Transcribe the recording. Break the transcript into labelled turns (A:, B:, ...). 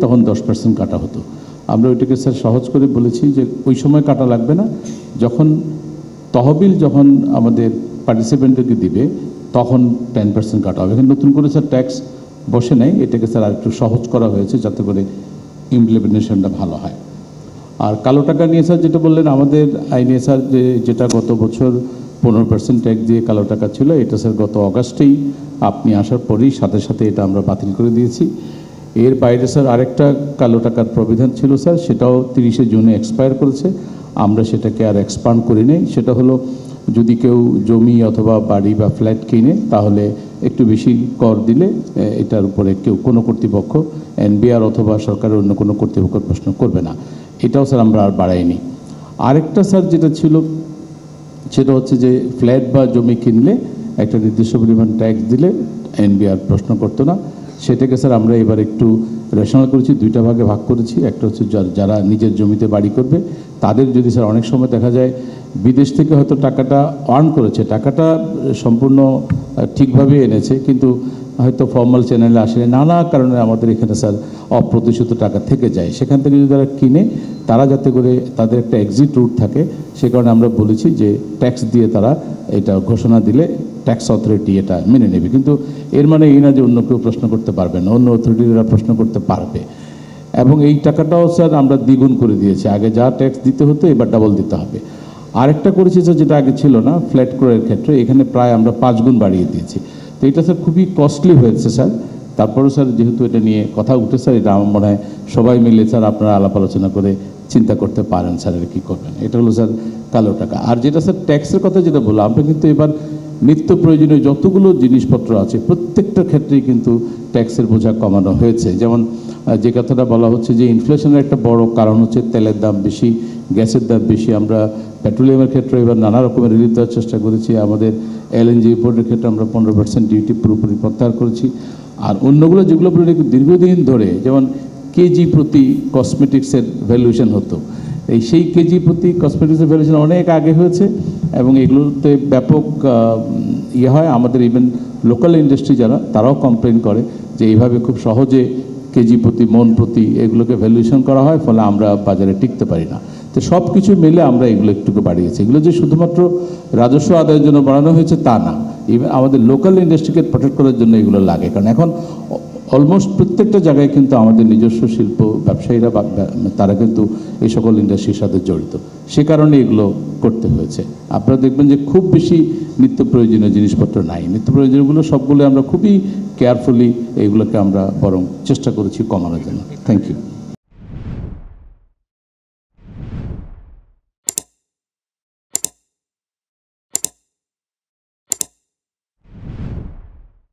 A: তখন 10% কাটা হতো। আমরা ওইটাকে স্যার সহজ করে বলেছি যে ওই সময় কাটা লাগবে না, যখন তহবিল যখন আমাদের পার্টিসিপেন্টদেরকে দিবে তখন 10% কাটা হবে। এখানে নতুন করে স্যার ট্যাক্স বসে নেয়, এটাকে স্যার আরেকটু সহজ করা হয়েছে যাতে করে ইমপ্লিমেন্টেশনটা ভালো হয়। আর কালো টাকা নিয়ে স্যার যেটা বললেন, আমাদের আইনে স্যার যেটা গত বছর 15% ট্যাক্স দিয়ে কালো টাকা ছিল, এটা স্যার গত অগাস্টেই আপনি আসার পরেই সাথে সাথে এটা আমরা বাতিল করে দিয়েছি। এর বাইরে স্যার আরেকটা কালো টাকার প্রবিধান ছিল স্যার, সেটাও 30শে জুনে এক্সপায়ার করেছে, আমরা সেটাকে আর এক্সপান্ড করি নাই। সেটা হলো যদি কেউ জমি অথবা বাড়ি বা ফ্ল্যাট কিনে তাহলে একটু বেশি কর দিলে এটার উপরে কেউ কোনো কর্তৃপক্ষ এনবিআর অথবা সরকারের অন্য কোনো কর্তৃপক্ষ প্রশ্ন করবে না। এটাও স্যার আমরা আর বাড়াইনি। আরেকটা স্যার যেটা ছিল সেটা হচ্ছে যে ফ্ল্যাট বা জমি কিনলে একটা নির্দিষ্ট পরিমাণ ট্যাক্স দিলে এনবিআর প্রশ্ন করতো না। সেটাকে স্যার আমরা এবার একটু রেশনাল করেছি, দুইটা ভাগে ভাগ করেছি। একটা হচ্ছে যারা নিজের জমিতে বাড়ি করবে তাদের যদি স্যার অনেক সময় দেখা যায় বিদেশ থেকে হয়তো টাকাটা আর্ন করেছে, টাকাটা সম্পূর্ণ ঠিকভাবে এনেছে কিন্তু হয়তো ফর্মাল চ্যানেলে আসলে নানা কারণে আমাদের এখানে স্যার অপ্রতিশোধ টাকা থেকে যায়, সেখান থেকে যদি তারা কিনে তারা যাতে করে তাদের একটা এক্সিট রুট থাকে, সে কারণে আমরা বলেছি যে ট্যাক্স দিয়ে তারা এটা ঘোষণা দিলে ট্যাক্স অথরিটি এটা মেনে নেবে। কিন্তু এর মানে এই না যে অন্য কেউ প্রশ্ন করতে পারবে না, অন্য অথরিটিরা প্রশ্ন করতে পারবে। এবং এই টাকাটাও স্যার আমরা দ্বিগুণ করে দিয়েছি, আগে যা ট্যাক্স দিতে হতো এবার ডাবল দিতে হবে। আরেকটা করেছি স্যার যেটা আগে ছিল না, ফ্ল্যাট ক্রয়ের ক্ষেত্রে এখানে প্রায় আমরা 5 গুণ বাড়িয়ে দিয়েছি। তো এটা স্যার খুবই কস্টলি হয়েছে স্যার, তারপরেও স্যার যেহেতু এটা নিয়ে কথা উঠে স্যার, এটা আমার মনে হয় সবাই মিলে স্যার আপনারা আলাপ আলোচনা করে চিন্তা করতে পারেন স্যার এটা কী করবেন। এটা হলো স্যার কালো টাকা। আর যেটা স্যার ট্যাক্সের কথা যেটা বললাম, আমরা কিন্তু এবার নিত্য প্রয়োজনীয় যতগুলো জিনিসপত্র আছে প্রত্যেকটা ক্ষেত্রেই কিন্তু ট্যাক্সের বোঝা কমানো হয়েছে। যেমন যে কথাটা বলা হচ্ছে যে ইনফ্লেশনের একটা বড় কারণ হচ্ছে তেলের দাম বেশি, গ্যাসের দাম বেশি। আমরা পেট্রোলিয়ামের ক্ষেত্রে এবার নানা রকমের রিলিফ দেওয়ার চেষ্টা করেছি। আমাদের এলএনজি ইম্পোর্টের ক্ষেত্রে আমরা 15% ডিউটি পুরোপুরি প্রত্যাহার করেছি। আর অন্যগুলো যেগুলো বলে দীর্ঘদিন ধরে, যেমন কেজি প্রতি কসমেটিক্সের ভ্যালুয়েশন হতো, সেই কেজি প্রতি কসমেটিক্সের ভ্যালুয়েশন অনেক আগে হয়েছে এবং এগুলোতে ব্যাপক হয়। আমাদের ইভেন লোকাল ইন্ডাস্ট্রি যারা, তারাও কমপ্লেন করে যে এইভাবে খুব সহজে কেজি প্রতি মন প্রতি এগুলোকে ভ্যালুয়েশন করা হয়, ফলে আমরা বাজারে টিকতে পারি না। তো সব কিছু মিলে আমরা এগুলো একটুকু বাড়িয়েছি। এগুলো যে শুধুমাত্র রাজস্ব আদায়ের জন্য বাড়ানো হয়েছে তা না, ইভেন আমাদের লোকাল ইন্ডাস্ট্রিকে প্রোটেক্ট করার জন্য এগুলো লাগে। কারণ এখন অলমোস্ট প্রত্যেকটা জায়গায় কিন্তু আমাদের নিজস্ব শিল্প ব্যবসায়ীরা তারা কিন্তু এই সকল ইন্ডাস্ট্রির সাথে জড়িত, সে কারণে এগুলো করতে হয়েছে। আপনারা দেখবেন যে খুব বেশি নিত্য প্রয়োজনীয় জিনিসপত্র নাই, নিত্য প্রয়োজনীয়গুলো সবগুলো আমরা খুবই কেয়ারফুলি এগুলোকে আমরা বরং চেষ্টা করেছি কমানোর জন্য। Thank you.